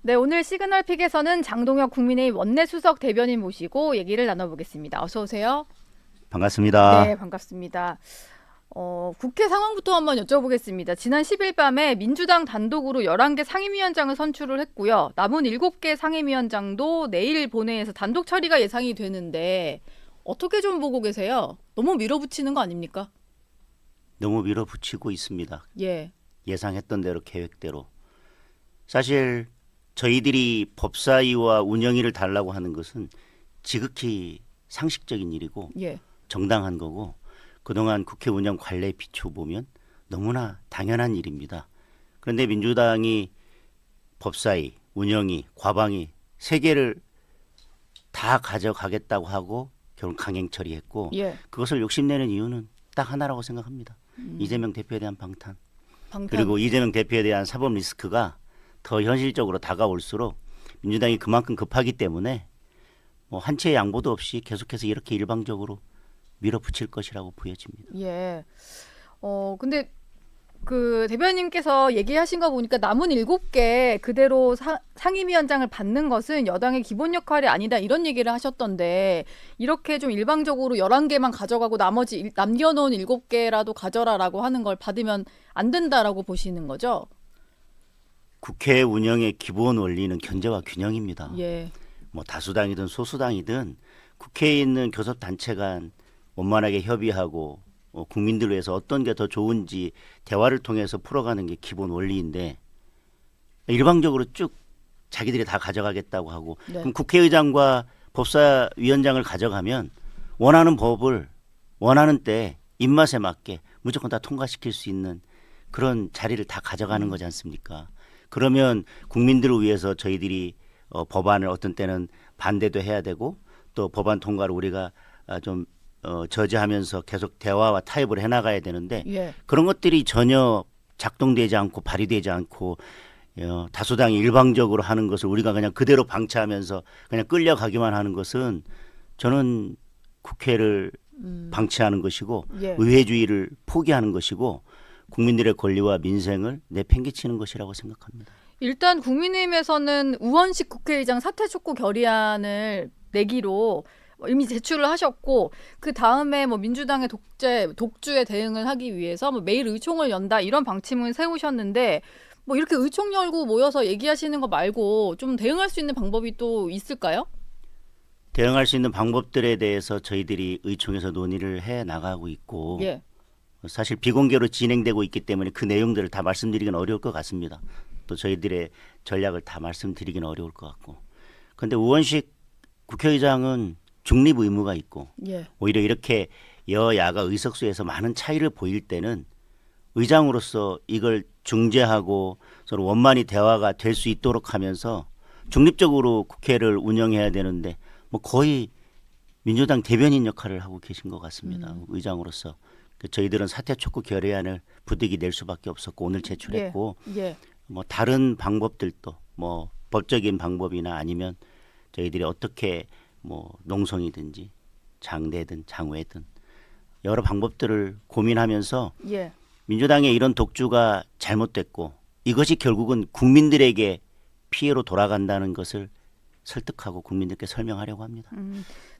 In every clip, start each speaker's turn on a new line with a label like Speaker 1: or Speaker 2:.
Speaker 1: 네, 오늘 시그널픽에서는 장동혁 국민의힘 원내수석 대변인 모시고 얘기를 나눠보겠습니다. 어서 오세요. 네,
Speaker 2: 반갑습니다.
Speaker 1: 반갑습니다. 국회 상황부터 한번 여쭤보겠습니다. 지난 10일 밤에 민주당 단독으로 11개 상임위원장을 선출을 했고요. 남은 7개 상임위원장도 내일 본회의에서 단독 처리가 예상이 되는데 어떻게 좀 보고 계세요? 너무 밀어붙이는 거 아닙니까?
Speaker 2: 너무 밀어붙이고 있습니다.
Speaker 1: 예,
Speaker 2: 예상했던 대로 계획대로. 사실 저희들이 법사위와 운영위를 달라고 하는 것은 지극히 상식적인 일이고
Speaker 1: 예.
Speaker 2: 정당한 거고 그동안 국회 운영 관례에 비춰보면 너무나 당연한 일입니다. 그런데 민주당이 법사위, 운영위, 과방위 세 개를 다 가져가겠다고 하고 결국 강행 처리했고
Speaker 1: 예.
Speaker 2: 그것을 욕심내는 이유는 딱 하나라고 생각합니다. 이재명 대표에 대한 방탄.
Speaker 1: 방탄.
Speaker 2: 그리고 이재명 대표에 대한 사법 리스크가 더 현실적으로 다가올수록 민주당이 그만큼 급하기 때문에 뭐 한치의 양보도 없이 계속해서 이렇게 일방적으로 밀어붙일 것이라고 보여집니다.
Speaker 1: 예. 근데 그 대변인께서 얘기하신 거 보니까 남은 7개 그대로 상임위원장을 받는 것은 여당의 기본 역할이 아니다 이런 얘기를 하셨던데 이렇게 좀 일방적으로 11개만 가져가고 나머지 남겨놓은 7개라도 가져라라고 하는 걸 받으면 안 된다라고 보시는 거죠?
Speaker 2: 국회 운영의 기본 원리는 견제와 균형입니다.
Speaker 1: 예.
Speaker 2: 뭐 다수당이든 소수당이든 국회에 있는 교섭단체 간 원만하게 협의하고 국민들을 위해서 어떤 게 더 좋은지 대화를 통해서 풀어가는 게 기본 원리인데 일방적으로 쭉 자기들이 다 가져가겠다고 하고
Speaker 1: 네.
Speaker 2: 그럼 국회의장과 법사위원장을 가져가면 원하는 법을 원하는 때 입맛에 맞게 무조건 다 통과시킬 수 있는 그런 자리를 다 가져가는 거지 않습니까? 그러면 국민들을 위해서 저희들이 법안을 어떤 때는 반대도 해야 되고 또 법안 통과를 우리가 좀 저지하면서 계속 대화와 타협을 해나가야 되는데
Speaker 1: 예.
Speaker 2: 그런 것들이 전혀 작동되지 않고 발휘되지 않고 다수당이 일방적으로 하는 것을 우리가 그냥 그대로 방치하면서 그냥 끌려가기만 하는 것은 저는 국회를 방치하는 것이고
Speaker 1: 예.
Speaker 2: 의회주의를 포기하는 것이고 국민들의 권리와 민생을 내팽개치는 것이라고 생각합니다.
Speaker 1: 일단 국민의힘에서는 우원식 국회의장 사퇴 촉구 결의안을 내기로 이미 제출을 하셨고 그 다음에 뭐 민주당의 독주에 대응을 하기 위해서 뭐 매일 의총을 연다 이런 방침을 세우셨는데 뭐 이렇게 의총 열고 모여서 얘기하시는 거 말고 좀 대응할 수 있는 방법이 또 있을까요?
Speaker 2: 대응할 수 있는 방법들에 대해서 저희들이 의총에서 논의를 해 나가고 있고
Speaker 1: 예.
Speaker 2: 사실 비공개로 진행되고 있기 때문에 그 내용들을 다 말씀드리기는 어려울 것 같습니다. 또 저희들의 전략을 다 말씀드리기는 어려울 것 같고. 그런데 우원식 국회의장은 중립 의무가 있고
Speaker 1: 예.
Speaker 2: 오히려 이렇게 여야가 의석수에서 많은 차이를 보일 때는 의장으로서 이걸 중재하고 서로 원만히 대화가 될 수 있도록 하면서 중립적으로 국회를 운영해야 되는데 뭐 거의 민주당 대변인 역할을 하고 계신 것 같습니다. 의장으로서. 저희들은 사퇴 촉구 결의안을 부득이 낼 수밖에 없었고 오늘 제출했고
Speaker 1: 예.
Speaker 2: 뭐 다른 방법들도 뭐 법적인 방법이나 아니면 저희들이 어떻게 뭐 농성이든지 장대든 장외든 여러 방법들을 고민하면서
Speaker 1: 예.
Speaker 2: 민주당의 이런 독주가 잘못됐고 이것이 결국은 국민들에게 피해로 돌아간다는 것을 설득하고 국민들께 설명하려고 합니다.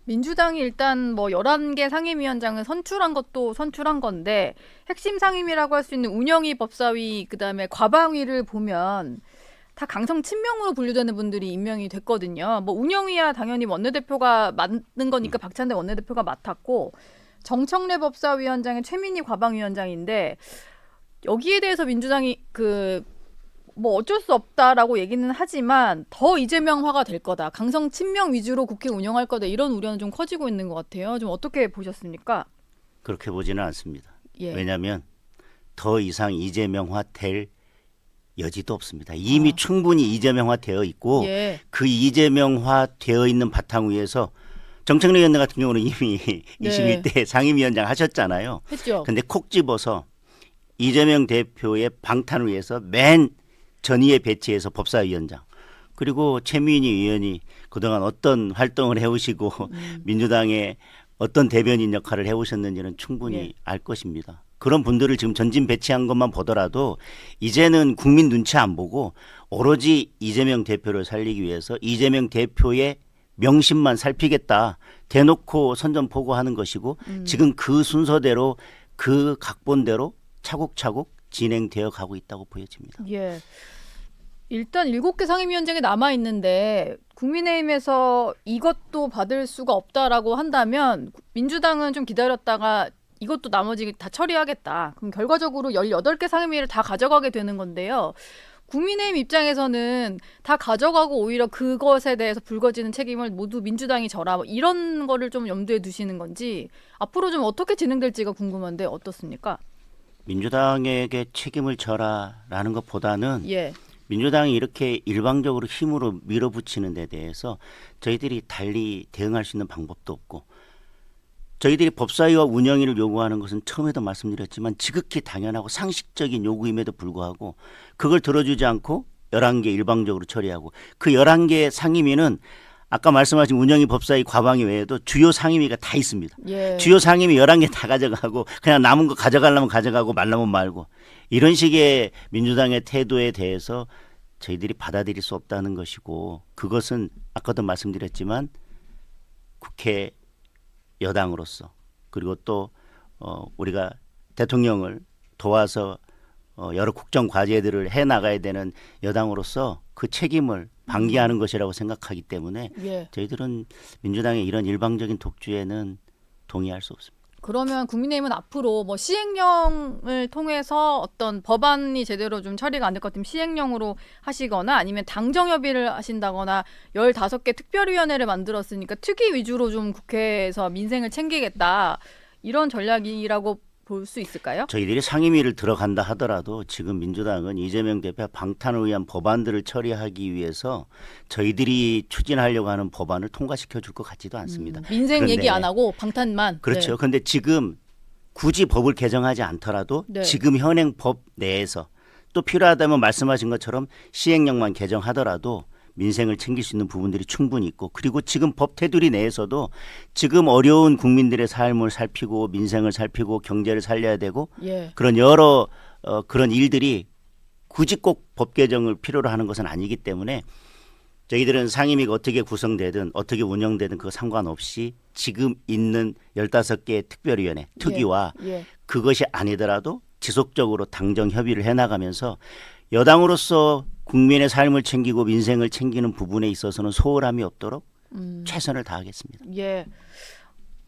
Speaker 1: 민주당이 일단 뭐 11개 상임위원장을 선출한 것도 선출한 건데 핵심 상임위라고 할 수 있는 운영위 법사위 그다음에 과방위를 보면 다 강성 친명으로 분류되는 분들이 임명이 됐거든요. 뭐 운영위야 당연히 원내대표가 맡는 거니까 박찬대 원내대표가 맡았고 정청래 법사위원장의 최민희 과방위원장인데 여기에 대해서 민주당이 뭐 어쩔 수 없다라고 얘기는 하지만 더 이재명화가 될 거다. 강성 친명 위주로 국회 운영할 거다. 이런 우려는 좀 커지고 있는 것 같아요. 좀 어떻게 보셨습니까?
Speaker 2: 그렇게 보지는 않습니다.
Speaker 1: 예.
Speaker 2: 왜냐하면 더 이상 이재명화 될 여지도 없습니다. 이미 충분히 이재명화 되어 있고
Speaker 1: 예.
Speaker 2: 그 이재명화 되어 있는 바탕 위에서 정청래 의원 같은 경우는 이미
Speaker 1: 네.
Speaker 2: 21대 상임위원장 하셨잖아요.
Speaker 1: 했죠.
Speaker 2: 근데 콕 집어서 이재명 대표의 방탄을 위해서 맨 전위에 배치해서 법사위원장 그리고 최민희 의원이 그동안 어떤 활동을 해오시고 민주당의 어떤 대변인 역할을 해오셨는지는 충분히
Speaker 1: 예.
Speaker 2: 알 것입니다. 그런 분들을 지금 전진 배치한 것만 보더라도 이제는 국민 눈치 안 보고 오로지 이재명 대표를 살리기 위해서 이재명 대표의 명심만 살피겠다. 대놓고 선전포고하는 것이고 지금 그 순서대로 그 각본대로 차곡차곡 진행되어 가고 있다고 보여집니다.
Speaker 1: 예. 일단 7개 상임위원장이 남아 있는데 국민의힘에서 이것도 받을 수가 없다라고 한다면 민주당은 좀 기다렸다가 이것도 나머지 다 처리하겠다. 그럼 결과적으로 18개 상임위를 다 가져가게 되는 건데요. 국민의힘 입장에서는 다 가져가고 오히려 그것에 대해서 불거지는 책임을 모두 민주당이 져라. 뭐 이런 거를 좀 염두에 두시는 건지 앞으로 좀 어떻게 진행될지가 궁금한데 어떻습니까?
Speaker 2: 민주당에게 책임을 져라라는 것보다는
Speaker 1: 예.
Speaker 2: 민주당이 이렇게 일방적으로 힘으로 밀어붙이는 데 대해서 저희들이 달리 대응할 수 있는 방법도 없고 저희들이 법사위와 운영위를 요구하는 것은 처음에도 말씀드렸지만 지극히 당연하고 상식적인 요구임에도 불구하고 그걸 들어주지 않고 11개 일방적으로 처리하고 그 11개 상임위는 아까 말씀하신 운영위 법사위 과방위 외에도 주요 상임위가 다 있습니다.
Speaker 1: 예.
Speaker 2: 주요 상임위 11개 다 가져가고 그냥 남은 거 가져가려면 가져가고 말라면 말고 이런 식의 민주당의 태도에 대해서 저희들이 받아들일 수 없다는 것이고 그것은 아까도 말씀드렸지만 국회 여당으로서 그리고 또 우리가 대통령을 도와서 여러 국정 과제들을 해 나가야 되는 여당으로서 그 책임을 방기하는 것이라고 생각하기 때문에
Speaker 1: 예.
Speaker 2: 저희들은 민주당의 이런 일방적인 독주에는 동의할 수 없습니다.
Speaker 1: 그러면 국민의힘은 앞으로 뭐 시행령을 통해서 어떤 법안이 제대로 좀 처리가 안 될 것 같으면 시행령으로 하시거나 아니면 당정협의를 하신다거나 15개 특별위원회를 만들었으니까 특위 위주로 좀 국회에서 민생을 챙기겠다. 이런 전략이라고 볼 수 있을까요?
Speaker 2: 저희들이 상임위를 들어간다 하더라도 지금 민주당은 이재명 대표 방탄을 위한 법안들을 처리하기 위해서 저희들이 추진하려고 하는 법안을 통과시켜 줄 것 같지도 않습니다.
Speaker 1: 민생
Speaker 2: 그런데,
Speaker 1: 얘기 안 하고 방탄만.
Speaker 2: 그렇죠.
Speaker 1: 네.
Speaker 2: 그런데 지금 굳이 법을 개정하지 않더라도
Speaker 1: 네.
Speaker 2: 지금 현행 법 내에서 또 필요하다면 말씀하신 것처럼 시행령만 개정하더라도 민생을 챙길 수 있는 부분들이 충분히 있고 그리고 지금 법 테두리 내에서도 지금 어려운 국민들의 삶을 살피고 민생을 살피고 경제를 살려야 되고
Speaker 1: 예.
Speaker 2: 그런 여러 그런 일들이 굳이 꼭 법 개정을 필요로 하는 것은 아니기 때문에 저희들은 상임위가 어떻게 구성되든 어떻게 운영되든 그거 상관없이 지금 있는 15개의 특별위원회 특위와
Speaker 1: 예.
Speaker 2: 그것이 아니더라도 지속적으로 당정 협의를 해나가면서 여당으로서 국민의 삶을 챙기고 민생을 챙기는 부분에 있어서는 소홀함이 없도록 최선을 다하겠습니다.
Speaker 1: 예.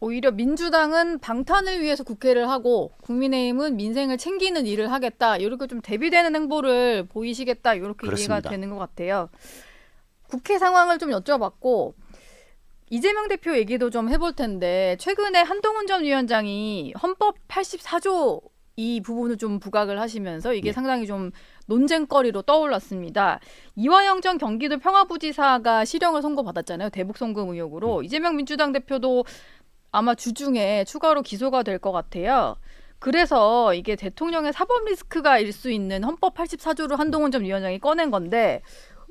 Speaker 1: 오히려 민주당은 방탄을 위해서 국회를 하고 국민의힘은 민생을 챙기는 일을 하겠다. 이렇게 좀 대비되는 행보를 보이시겠다. 이렇게
Speaker 2: 그렇습니다.
Speaker 1: 이해가 되는 것 같아요. 국회 상황을 좀 여쭤봤고 이재명 대표 얘기도 좀 해볼 텐데 최근에 한동훈 전 위원장이 헌법 84조 이 부분을 좀 부각을 하시면서 이게
Speaker 2: 네.
Speaker 1: 상당히 좀 논쟁거리로 떠올랐습니다. 이화영 전 경기도 평화부지사가 실형을 선고받았잖아요. 대북 송금 의혹으로. 이재명 민주당 대표도 아마 주중에 추가로 기소가 될 것 같아요. 그래서 이게 대통령의 사법 리스크가 일 수 있는 헌법 84조를 한동훈 전 위원장이 꺼낸 건데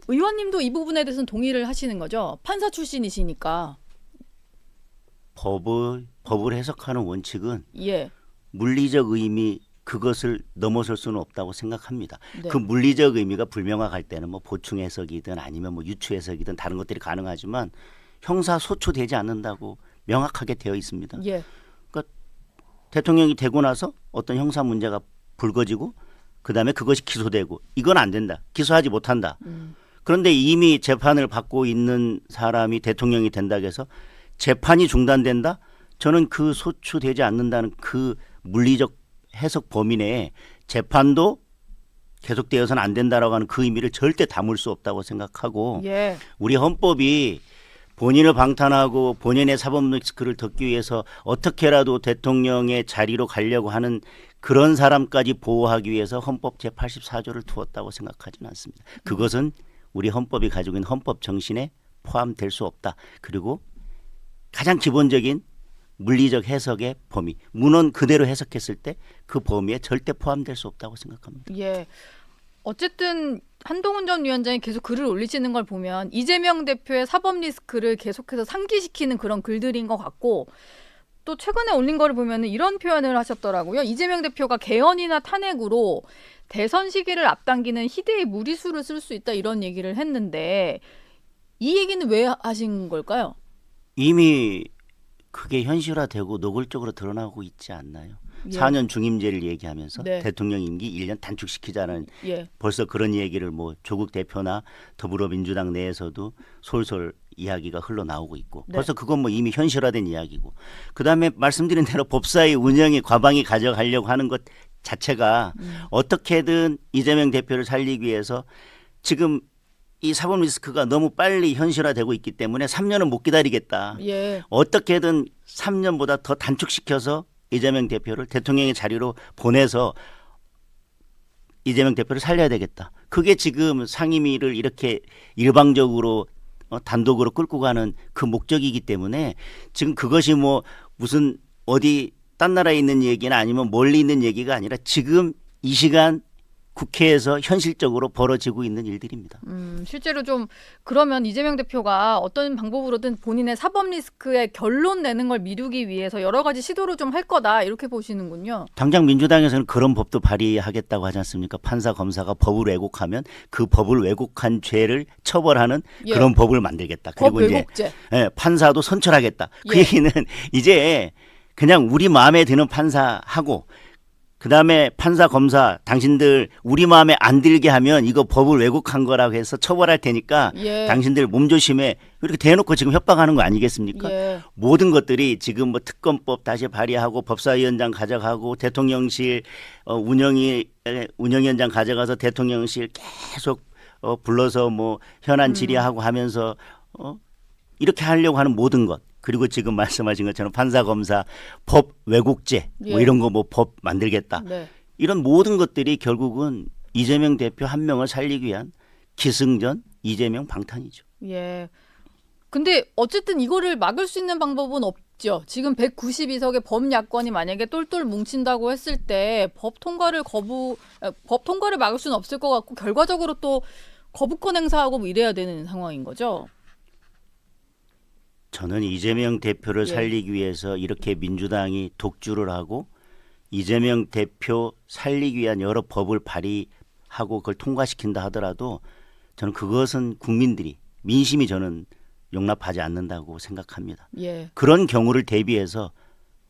Speaker 1: 의원님도 이 부분에 대해서는 동의를 하시는 거죠? 판사 출신이시니까.
Speaker 2: 법을 해석하는 원칙은
Speaker 1: 예.
Speaker 2: 물리적 의미 그것을 넘어설 수는 없다고 생각합니다.
Speaker 1: 네.
Speaker 2: 그 물리적 의미가 불명확할 때는 뭐 보충 해석이든 아니면 뭐 유추 해석이든 다른 것들이 가능하지만 형사 소추되지 않는다고 명확하게 되어 있습니다.
Speaker 1: 예.
Speaker 2: 그러니까 대통령이 되고 나서 어떤 형사 문제가 불거지고 그다음에 그것이 기소되고 이건 안 된다. 기소하지 못한다. 그런데 이미 재판을 받고 있는 사람이 대통령이 된다고 해서 재판이 중단된다? 저는 그 소추되지 않는다는 그 물리적 해석 범위 내에 재판도 계속되어서는 안 된다라고 하는 그 의미를 절대 담을 수 없다고 생각하고
Speaker 1: 예.
Speaker 2: 우리 헌법이 본인을 방탄하고 본인의 사법 리스크를 덮기 위해서 어떻게라도 대통령의 자리로 가려고 하는 그런 사람까지 보호하기 위해서 헌법 제84조를 두었다고 생각하지는 않습니다. 그것은 우리 헌법이 가지고 있는 헌법 정신에 포함될 수 없다. 그리고 가장 기본적인 물리적 해석의 범위, 문헌 그대로 해석했을 때 그 범위에 절대 포함될 수 없다고 생각합니다.
Speaker 1: 예. 어쨌든 한동훈 전 위원장이 계속 글을 올리시는 걸 보면 이재명 대표의 사법 리스크를 계속해서 상기시키는 그런 글들인 것 같고 또 최근에 올린 거를 보면은 이런 표현을 하셨더라고요. 이재명 대표가 개헌이나 탄핵으로 대선 시기를 앞당기는 희대의 무리수를 쓸 수 있다 이런 얘기를 했는데 이 얘기는 왜 하신 걸까요?
Speaker 2: 이미 그게 현실화되고 노골적으로 드러나고 있지 않나요?
Speaker 1: 예.
Speaker 2: 4년 중임제를 얘기하면서
Speaker 1: 네.
Speaker 2: 대통령 임기 1년 단축시키자는
Speaker 1: 예.
Speaker 2: 벌써 그런 얘기를 뭐 조국 대표나 더불어민주당 내에서도 솔솔 이야기가 흘러나오고 있고
Speaker 1: 네.
Speaker 2: 벌써 그건 뭐 이미 현실화된 이야기고 그다음에 말씀드린 대로 법사위 운영이 과방위 가져가려고 하는 것 자체가 어떻게든 이재명 대표를 살리기 위해서 지금 이 사법 리스크가 너무 빨리 현실화되고 있기 때문에 3년은 못 기다리겠다.
Speaker 1: 예.
Speaker 2: 어떻게든 3년보다 더 단축시켜서 이재명 대표를 대통령의 자리로 보내서 이재명 대표를 살려야 되겠다. 그게 지금 상임위를 이렇게 일방적으로 단독으로 끌고 가는 그 목적이기 때문에 지금 그것이 뭐 무슨 어디 딴 나라에 있는 얘기나 아니면 멀리 있는 얘기가 아니라 지금 이 시간 국회에서 현실적으로 벌어지고 있는 일들입니다.
Speaker 1: 실제로 좀 그러면 이재명 대표가 어떤 방법으로든 본인의 사법 리스크에 결론 내는 걸 미루기 위해서 여러 가지 시도를 좀 할 거다 이렇게 보시는군요.
Speaker 2: 당장 민주당에서는 그런 법도 발의하겠다고 하지 않습니까? 판사 검사가 법을 왜곡하면 그 법을 왜곡한 죄를 처벌하는
Speaker 1: 예.
Speaker 2: 그런 법을 만들겠다.
Speaker 1: 법
Speaker 2: 그리고 이제
Speaker 1: 왜곡죄.
Speaker 2: 판사도 선출하겠다. 그
Speaker 1: 예.
Speaker 2: 얘기는 이제 그냥 우리 마음에 드는 판사하고 그다음에 판사 검사 당신들 우리 마음에 안 들게 하면 이거 법을 왜곡한 거라고 해서 처벌할 테니까
Speaker 1: 예.
Speaker 2: 당신들 몸조심해 이렇게 대놓고 지금 협박하는 거 아니겠습니까?
Speaker 1: 예.
Speaker 2: 모든 것들이 지금 뭐 특검법 다시 발의하고 법사위원장 가져가고 대통령실 운영위원장 가져가서 대통령실 계속 불러서 뭐 현안 질의하고 하면서 이렇게 하려고 하는 모든 것 그리고 지금 말씀하신 것처럼 판사 검사 법 왜곡죄 뭐
Speaker 1: 예.
Speaker 2: 이런 거 뭐 법 만들겠다
Speaker 1: 네.
Speaker 2: 이런 모든 것들이 결국은 이재명 대표 한 명을 살리기 위한 기승전 이재명 방탄이죠.
Speaker 1: 예. 근데 어쨌든 이거를 막을 수 있는 방법은 없죠. 지금 192석의 범야권이 만약에 똘똘 뭉친다고 했을 때 법 통과를 막을 수는 없을 것 같고 결과적으로 또 거부권 행사하고 뭐 이래야 되는 상황인 거죠.
Speaker 2: 저는 이재명 대표를
Speaker 1: 예.
Speaker 2: 살리기 위해서 이렇게 민주당이 독주를 하고 이재명 대표 살리기 위한 여러 법을 발의하고 그걸 통과시킨다 하더라도 저는 그것은 국민들이 민심이 저는 용납하지 않는다고 생각합니다.
Speaker 1: 예.
Speaker 2: 그런 경우를 대비해서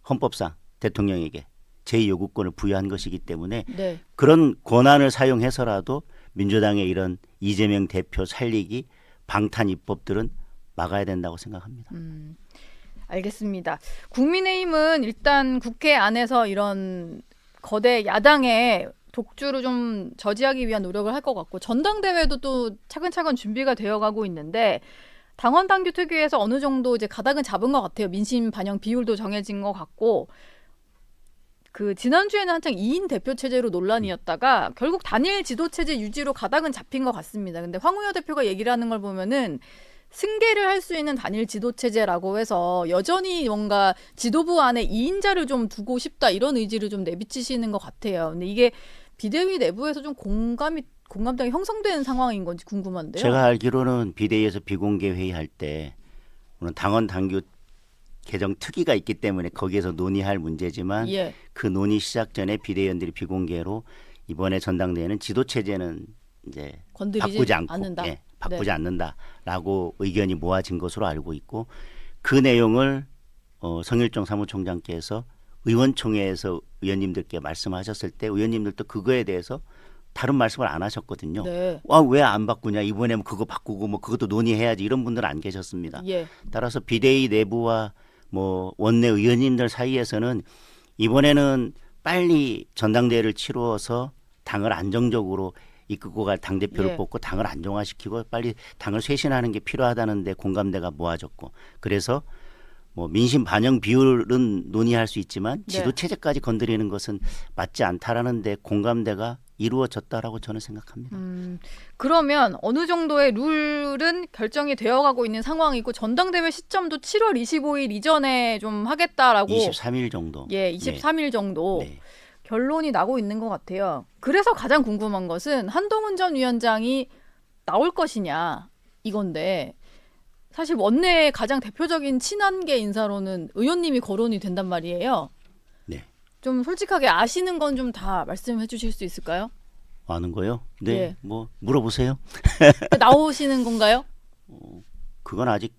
Speaker 2: 헌법상 대통령에게 제2요구권을 부여한 것이기 때문에
Speaker 1: 네.
Speaker 2: 그런 권한을 사용해서라도 민주당의 이런 이재명 대표 살리기 방탄 입법들은 막아야 된다고 생각합니다.
Speaker 1: 알겠습니다. 국민의힘은 일단 국회 안에서 이런 거대 야당의 독주를 좀 저지하기 위한 노력을 할 것 같고 전당대회도 또 차근차근 준비가 되어가고 있는데 당원 당규 특위에서 어느 정도 이제 가닥은 잡은 것 같아요. 민심 반영 비율도 정해진 것 같고 그 지난주에는 한창 2인 대표 체제로 논란이었다가 결국 단일 지도 체제 유지로 가닥은 잡힌 것 같습니다. 근데 황우여 대표가 얘기를 하는 걸 보면은 승계를 할 수 있는 단일 지도 체제라고 해서 여전히 뭔가 지도부 안에 2인자를 좀 두고 싶다 이런 의지를 좀 내비치시는 것 같아요. 근데 이게 비대위 내부에서 좀 공감대가 형성되는 상황인 건지 궁금한데요.
Speaker 2: 제가 알기로는 비대위에서 비공개 회의할 때 물론 당원 당규 개정 특위가 있기 때문에 거기에서 논의할 문제지만
Speaker 1: 예.
Speaker 2: 그 논의 시작 전에 비대위원들이 비공개로 이번에 전당대회는 지도 체제는 이제
Speaker 1: 건드리지
Speaker 2: 바꾸지 않고
Speaker 1: 않는다.
Speaker 2: 바꾸지
Speaker 1: 네.
Speaker 2: 않는다라고 의견이 모아진 것으로 알고 있고 그 내용을 성일종 사무총장께서 의원총회에서 의원님들께 말씀하셨을 때 의원님들도 그거에 대해서 다른 말씀을 안 하셨거든요.
Speaker 1: 네.
Speaker 2: 왜 안 바꾸냐 이번에는 그거 바꾸고 뭐 그것도 논의해야지 이런 분들은 안 계셨습니다.
Speaker 1: 예.
Speaker 2: 따라서 비대위 내부와 뭐 원내 의원님들 사이에서는 이번에는 빨리 전당대회를 치루어서 당을 안정적으로 이끌고 갈 당대표를
Speaker 1: 예.
Speaker 2: 뽑고 당을 안정화시키고 빨리 당을 쇄신하는 게 필요하다는 데 공감대가 모아졌고 그래서 뭐 민심 반영 비율은 논의할 수 있지만
Speaker 1: 네.
Speaker 2: 지도 체제까지 건드리는 것은 맞지 않다라는 데 공감대가 이루어졌다라고 저는 생각합니다.
Speaker 1: 그러면 어느 정도의 룰은 결정이 되어가고 있는 상황이고 전당대회 시점도 7월 25일 이전에 좀 하겠다라고
Speaker 2: 23일 정도.
Speaker 1: 예, 23일 정도
Speaker 2: 네.
Speaker 1: 결론이 나고 있는 것 같아요. 그래서 가장 궁금한 것은 한동훈 전 위원장이 나올 것이냐 이건데 사실 원내의 가장 대표적인 친한계 인사로는 의원님이 거론이 된단 말이에요.
Speaker 2: 네.
Speaker 1: 좀 솔직하게 아시는 건 좀 다 말씀해 주실 수 있을까요?
Speaker 2: 아는 거요? 네.
Speaker 1: 예.
Speaker 2: 뭐 물어보세요.
Speaker 1: 나오시는 건가요?
Speaker 2: 그건 아직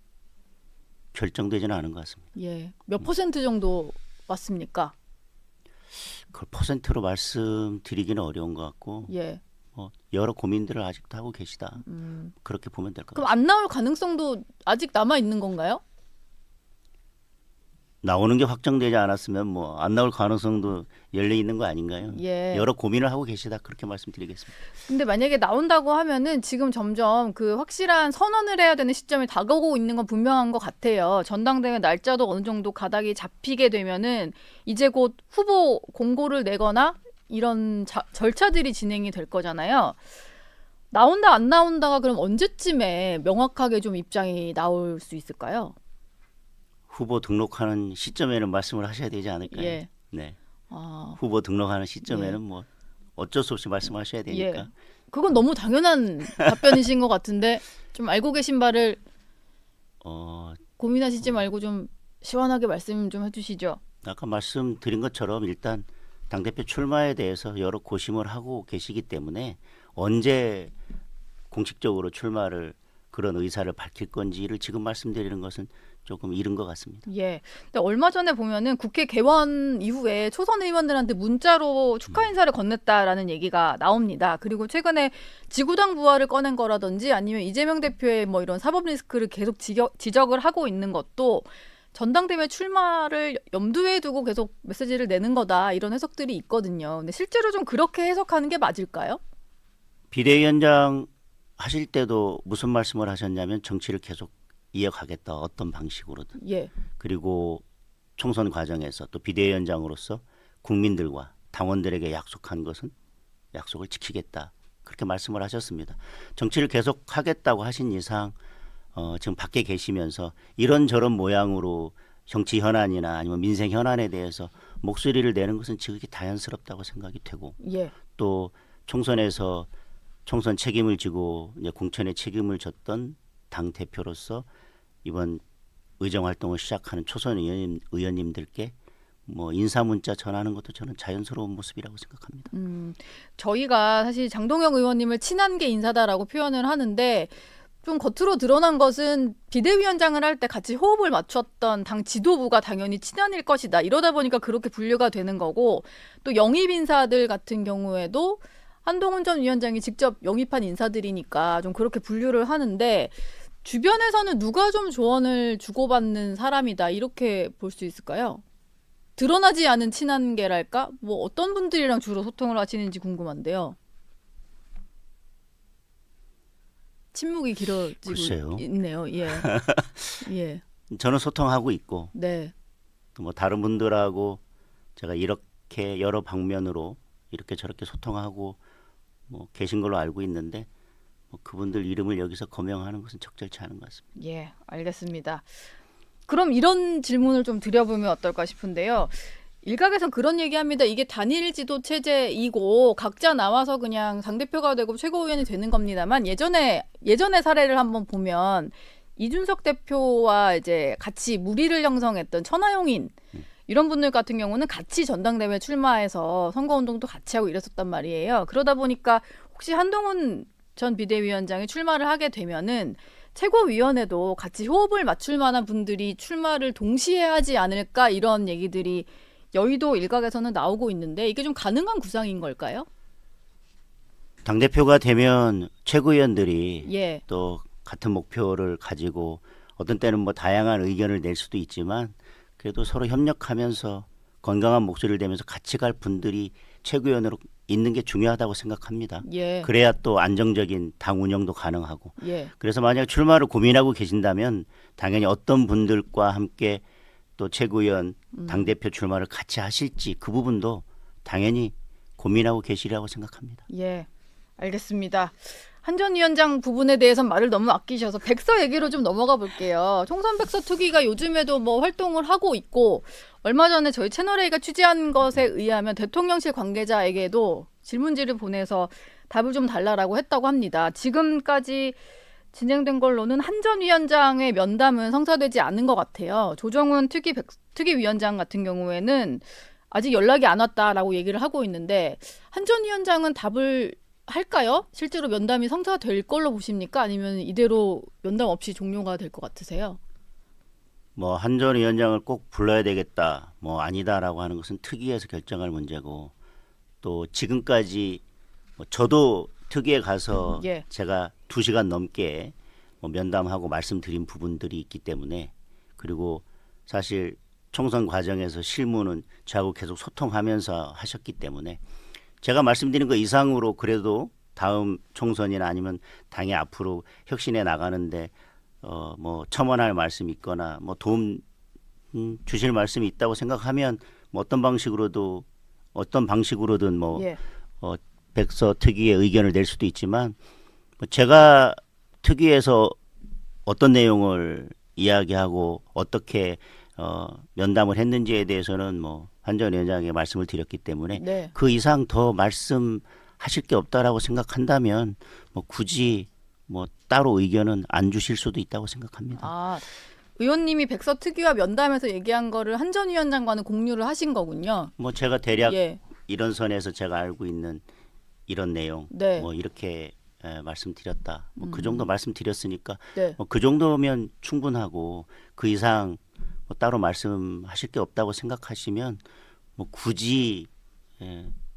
Speaker 2: 결정되지는 않은 것 같습니다.
Speaker 1: 예. 몇 퍼센트 정도 맞습니까?
Speaker 2: 그걸 퍼센트로 말씀드리기는 어려운 것 같고
Speaker 1: 예.
Speaker 2: 여러 고민들을 아직도 하고 계시다. 그렇게 보면 될 것
Speaker 1: 그럼
Speaker 2: 같습니다.
Speaker 1: 안 나올 가능성도 아직 남아 있는 건가요?
Speaker 2: 나오는 게 확정되지 않았으면 뭐 안 나올 가능성도 열려 있는 거 아닌가요?
Speaker 1: 예.
Speaker 2: 여러 고민을 하고 계시다 그렇게 말씀드리겠습니다.
Speaker 1: 근데 만약에 나온다고 하면은 지금 점점 그 확실한 선언을 해야 되는 시점이 다가오고 있는 건 분명한 것 같아요. 전당대회 날짜도 어느 정도 가닥이 잡히게 되면은 이제 곧 후보 공고를 내거나 이런 절차들이 진행이 될 거잖아요. 나온다 안 나온다가 그럼 언제쯤에 명확하게 좀 입장이 나올 수 있을까요?
Speaker 2: 후보 등록하는 시점에는 말씀을 하셔야 되지 않을까요?
Speaker 1: 예.
Speaker 2: 네.
Speaker 1: 아,
Speaker 2: 후보 등록하는 시점에는 뭐 어쩔 수 없이 말씀하셔야 되니까.
Speaker 1: 예. 그건 너무 당연한 답변이신 것 같은데 좀 알고 계신 바를 고민하시지 말고 좀 시원하게 말씀 좀 해주시죠.
Speaker 2: 아까 말씀드린 것처럼 일단 당대표 출마에 대해서 여러 고심을 하고 계시기 때문에 언제 공식적으로 출마를 그런 의사를 밝힐 건지를 지금 말씀드리는 것은 조금 이른 것 같습니다.
Speaker 1: 예. 근데 얼마 전에 보면은 국회 개원 이후에 초선 의원들한테 문자로 축하 인사를 건넸다라는 얘기가 나옵니다. 그리고 최근에 지구당 부활을 꺼낸 거라든지 아니면 이재명 대표의 뭐 이런 사법 리스크를 계속 지적을 하고 있는 것도 전당대회 출마를 염두에 두고 계속 메시지를 내는 거다 이런 해석들이 있거든요. 근데 실제로 좀 그렇게 해석하는 게 맞을까요?
Speaker 2: 비대위원장 하실 때도 무슨 말씀을 하셨냐면 정치를 계속 이어가겠다 어떤 방식으로든.
Speaker 1: 예.
Speaker 2: 그리고 총선 과정에서 또 비대위원장으로서 국민들과 당원들에게 약속한 것은 약속을 지키겠다. 그렇게 말씀을 하셨습니다. 정치를 계속 하겠다고 하신 이상 지금 밖에 계시면서 이런저런 모양으로 정치 현안이나 아니면 민생 현안에 대해서 목소리를 내는 것은 지극히 자연스럽다고 생각이 되고
Speaker 1: 예.
Speaker 2: 또 총선에서 총선 책임을 지고 이제 공천의 책임을 졌던 당 대표로서 이번 의정 활동을 시작하는 초선 의원님들께 뭐 인사 문자 전하는 것도 저는 자연스러운 모습이라고 생각합니다.
Speaker 1: 저희가 사실 장동영 의원님을 친한계 인사다라고 표현을 하는데 좀 겉으로 드러난 것은 비대위원장을 할 때 같이 호흡을 맞췄던 당 지도부가 당연히 친한일 것이다. 이러다 보니까 그렇게 분류가 되는 거고 또 영입 인사들 같은 경우에도 한동훈 전 위원장이 직접 영입한 인사들이니까 좀 그렇게 분류를 하는데 주변에서는 누가 좀 조언을 주고받는 사람이다 이렇게 볼 수 있을까요? 드러나지 않은 친한계랄까? 뭐 어떤 분들이랑 주로 소통을 하시는지 궁금한데요. 침묵이 길어지고
Speaker 2: 글쎄요.
Speaker 1: 있네요. 예. 예.
Speaker 2: 저는 소통하고 있고
Speaker 1: 네.
Speaker 2: 또 뭐 다른 분들하고 제가 이렇게 여러 방면으로 이렇게 저렇게 소통하고 뭐 계신 걸로 알고 있는데 뭐 그분들 이름을 여기서 거명하는 것은 적절치 않은 것 같습니다.
Speaker 1: 예, 알겠습니다. 그럼 이런 질문을 좀 드려보면 어떨까 싶은데요. 일각에선 그런 얘기합니다. 이게 단일 지도 체제이고 각자 나와서 그냥 당대표가 되고 최고위원이 되는 겁니다만 예전의 사례를 한번 보면 이준석 대표와 이제 같이 무리를 형성했던 천하용인 이런 분들 같은 경우는 같이 전당대회 출마해서 선거운동도 같이 하고 이랬었단 말이에요. 그러다 보니까 혹시 한동훈 전 비대위원장이 출마를 하게 되면은 최고위원회도 같이 호흡을 맞출 만한 분들이 출마를 동시에 하지 않을까 이런 얘기들이 여의도 일각에서는 나오고 있는데 이게 좀 가능한 구상인 걸까요?
Speaker 2: 당대표가 되면 최고위원들이
Speaker 1: 예.
Speaker 2: 또 같은 목표를 가지고 어떤 때는 뭐 다양한 의견을 낼 수도 있지만 그래도 서로 협력하면서 건강한 목소리를 내면서 같이 갈 분들이 최고위원으로 있는 게 중요하다고 생각합니다.
Speaker 1: 예.
Speaker 2: 그래야 또 안정적인 당 운영도 가능하고.
Speaker 1: 예.
Speaker 2: 그래서 만약 출마를 고민하고 계신다면 당연히 어떤 분들과 함께 또 최고위원 당대표 출마를 같이 하실지 그 부분도 당연히 고민하고 계시리라고 생각합니다.
Speaker 1: 예. 알겠습니다. 한 전 위원장 부분에 대해서는 말을 너무 아끼셔서 백서 얘기로 좀 넘어가 볼게요. 총선 백서 투기가 요즘에도 뭐 활동을 하고 있고 얼마 전에 저희 채널A가 취재한 것에 의하면 대통령실 관계자에게도 질문지를 보내서 답을 좀 달라라고 했다고 합니다. 지금까지 진행된 걸로는 한 전 위원장의 면담은 성사되지 않은 것 같아요. 조정훈 특위위원장 같은 경우에는 아직 연락이 안 왔다라고 얘기를 하고 있는데 한 전 위원장은 답을 할까요? 실제로 면담이 성사될 걸로 보십니까? 아니면 이대로 면담 없이 종료가 될 것 같으세요?
Speaker 2: 뭐 한 전 위원장을 꼭 불러야 되겠다, 뭐 아니다라고 하는 것은 특위에서 결정할 문제고, 또 지금까지 뭐 저도 특위에 가서
Speaker 1: 예.
Speaker 2: 제가 2시간 넘게 뭐 면담하고 말씀드린 부분들이 있기 때문에, 그리고 사실 총선 과정에서 실무는 저하고 계속 소통하면서 하셨기 때문에 제가 말씀드린 거 이상으로 그래도 다음 총선이나 아니면 당이 앞으로 혁신해 나가는데 뭐 첨언할 말씀이 있거나 뭐 도움 주실 말씀이 있다고 생각하면 뭐 어떤 방식으로든 뭐
Speaker 1: 예.
Speaker 2: 백서 특위의 의견을 낼 수도 있지만, 뭐 제가 특위에서 어떤 내용을 이야기하고 어떻게 면담을 했는지에 대해서는 뭐 한 전 위원장에게 말씀을 드렸기 때문에
Speaker 1: 네.
Speaker 2: 그 이상 더 말씀하실 게 없다라고 생각한다면 뭐 굳이 뭐 따로 의견은 안 주실 수도 있다고 생각합니다.
Speaker 1: 아, 의원님이 백서 특위와 면담에서 얘기한 거를 한 전 위원장과는 공유를 하신 거군요.
Speaker 2: 뭐 제가 대략
Speaker 1: 예.
Speaker 2: 이런 선에서 제가 알고 있는 이런 내용,
Speaker 1: 네.
Speaker 2: 뭐 이렇게 말씀드렸다. 뭐 그 정도 말씀드렸으니까
Speaker 1: 네.
Speaker 2: 뭐 그 정도면 충분하고, 그 이상 뭐 따로 말씀하실 게 없다고 생각하시면 뭐 굳이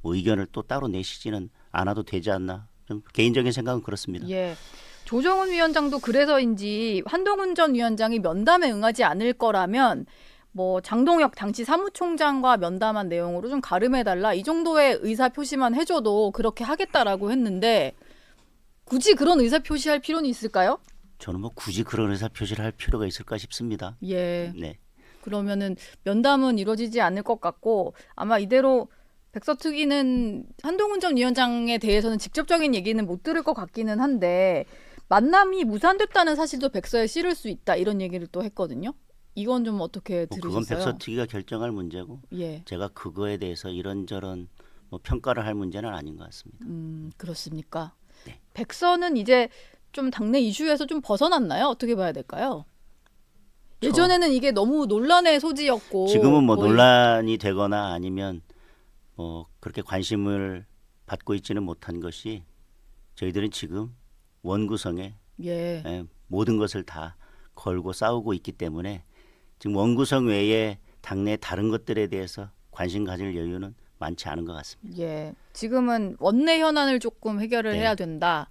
Speaker 2: 뭐 의견을 또 따로 내시지는 않아도 되지 않나. 좀 개인적인 생각은 그렇습니다.
Speaker 1: 예. 조정훈 위원장도 그래서인지 한동훈 전 위원장이 면담에 응하지 않을 거라면 뭐 장동혁 당시 사무총장과 면담한 내용으로 좀 가름해달라, 이 정도의 의사 표시만 해줘도 그렇게 하겠다라고 했는데 굳이 그런 의사 표시할 필요는 있을까요?
Speaker 2: 저는 뭐 굳이 그런 의사 표시를 할 필요가 있을까 싶습니다.
Speaker 1: 예.
Speaker 2: 네.
Speaker 1: 그러면은 면담은 이루어지지 않을 것 같고, 아마 이대로 백서특위는 한동훈 전 위원장에 대해서는 직접적인 얘기는 못 들을 것 같기는 한데, 만남이 무산됐다는 사실도 백서에 실을 수 있다, 이런 얘기를 또 했거든요. 이건 좀 어떻게
Speaker 2: 뭐 그건
Speaker 1: 들으셨어요?
Speaker 2: 백서특위가 결정할 문제고,
Speaker 1: 예.
Speaker 2: 제가 그거에 대해서 이런저런 뭐 평가를 할 문제는 아닌 것 같습니다.
Speaker 1: 그렇습니까?
Speaker 2: 네.
Speaker 1: 백서는 이제 좀 당내 이슈에서 좀 벗어났나요? 어떻게 봐야 될까요? 예전에는 이게 너무 논란의 소지였고,
Speaker 2: 지금은 뭐
Speaker 1: 거의-
Speaker 2: 논란이 되거나 아니면 뭐 그렇게 관심을 받고 있지는 못한 것이, 저희들은 지금 원구성에
Speaker 1: 예.
Speaker 2: 모든 것을 다 걸고 싸우고 있기 때문에 지금 원구성 외에 당내 다른 것들에 대해서 관심 가질 여유는 많지 않은 것 같습니다.
Speaker 1: 예. 지금은 원내 현안을 조금 해결을
Speaker 2: 네.
Speaker 1: 해야 된다.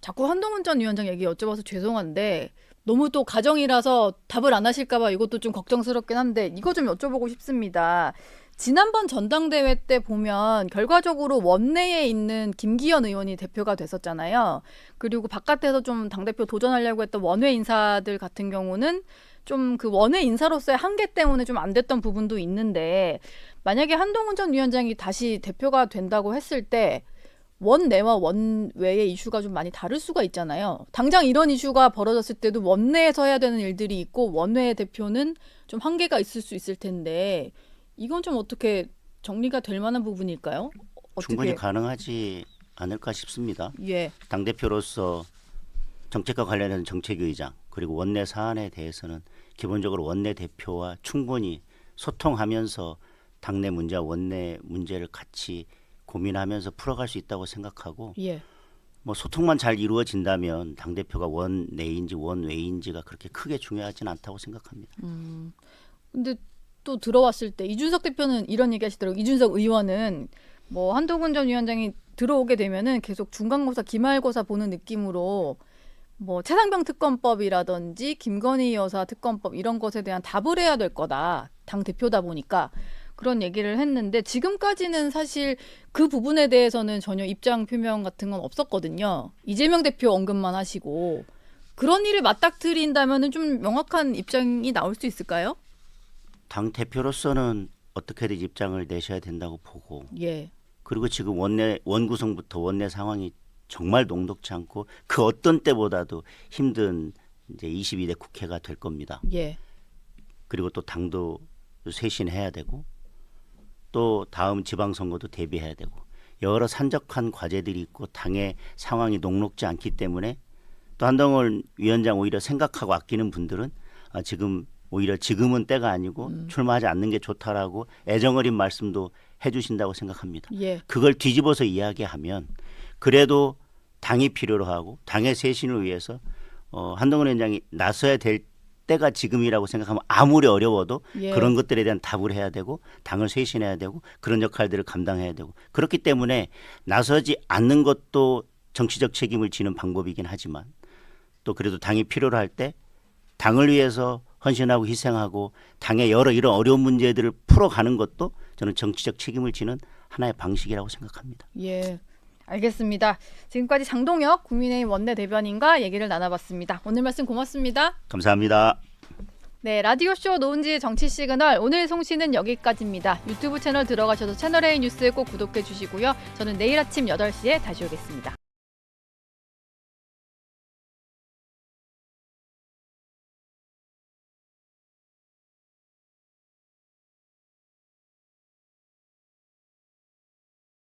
Speaker 1: 자꾸 한동훈 전 위원장 얘기 여쭤봐서 죄송한데 너무 또 가정이라서 답을 안 하실까봐 이것도 좀 걱정스럽긴 한데 이거 좀 여쭤보고 싶습니다. 지난번 전당대회 때 보면 결과적으로 원내에 있는 김기현 의원이 대표가 됐었잖아요. 그리고 바깥에서 좀 당대표 도전하려고 했던 원외 인사들 같은 경우는 좀 그 원외 인사로서의 한계 때문에 좀 안 됐던 부분도 있는데, 만약에 한동훈 전 위원장이 다시 대표가 된다고 했을 때 원내와 원외의 이슈가 좀 많이 다를 수가 있잖아요. 당장 이런 이슈가 벌어졌을 때도 원내에서 해야 되는 일들이 있고 원외 대표는 좀 한계가 있을 수 있을 텐데 이건 좀 어떻게 정리가 될 만한 부분일까요?
Speaker 2: 충분히
Speaker 1: 어떻게?
Speaker 2: 가능하지 않을까 싶습니다.
Speaker 1: 예.
Speaker 2: 당대표로서 정책과 관련된 정책위의장 그리고 원내 사안에 대해서는 기본적으로 원내 대표와 충분히 소통하면서 당내 문제와 원내 문제를 같이 고민하면서 풀어갈 수 있다고 생각하고,
Speaker 1: 예.
Speaker 2: 뭐 소통만 잘 이루어진다면 당대표가 원내인지 원외인지가 그렇게 크게 중요하지는 않다고 생각합니다.
Speaker 1: 근데 또 들어왔을 때 이준석 대표는 이런 얘기 하시더라고요. 이준석 의원은 뭐 한동훈 전 위원장이 들어오게 되면은 계속 중간고사, 기말고사 보는 느낌으로 뭐 최상병 특검법이라든지 김건희 여사 특검법 이런 것에 대한 답을 해야 될 거다. 당 대표다 보니까 그런 얘기를 했는데 지금까지는 사실 그 부분에 대해서는 전혀 입장 표명 같은 건 없었거든요. 이재명 대표 언급만 하시고 그런 일을 맞닥뜨린다면은 좀 명확한 입장이 나올 수 있을까요?
Speaker 2: 당 대표로서는 어떻게든 입장을 내셔야 된다고 보고,
Speaker 1: 예.
Speaker 2: 그리고 지금 원구성부터 원내 상황이 정말 녹록지 않고 그 어떤 때보다도 힘든 이제 22대 국회가 될 겁니다.
Speaker 1: 예.
Speaker 2: 그리고 또 당도 쇄신해야 되고 또 다음 지방선거도 대비해야 되고 여러 산적한 과제들이 있고 당의 상황이 녹록지 않기 때문에 또 한동훈 위원장 오히려 생각하고 아끼는 분들은 지금은 때가 아니고 출마하지 않는 게 좋다라고 애정 어린 말씀도 해주신다고 생각합니다.
Speaker 1: 예.
Speaker 2: 그걸 뒤집어서 이야기하면 그래도 당이 필요로 하고 당의 쇄신을 위해서 한동훈 위원장이 나서야 될 때가 지금이라고 생각하면 아무리 어려워도
Speaker 1: 예.
Speaker 2: 그런 것들에 대한 답을 해야 되고 당을 쇄신해야 되고 그런 역할들을 감당해야 되고 그렇기 때문에 나서지 않는 것도 정치적 책임을 지는 방법이긴 하지만 또 그래도 당이 필요로 할 때 당을 위해서 헌신하고 희생하고 당의 여러 이런 어려운 문제들을 풀어가는 것도 저는 정치적 책임을 지는 하나의 방식이라고 생각합니다.
Speaker 1: 예. 알겠습니다. 지금까지 장동혁 국민의힘 원내대변인과 얘기를 나눠봤습니다. 오늘 말씀 고맙습니다.
Speaker 2: 감사합니다.
Speaker 1: 네, 라디오쇼 노은지의 정치 시그널 오늘 송신은 여기까지입니다. 유튜브 채널 들어가셔서 채널A 뉴스 꼭 구독해 주시고요. 저는 내일 아침 8시에 다시 오겠습니다.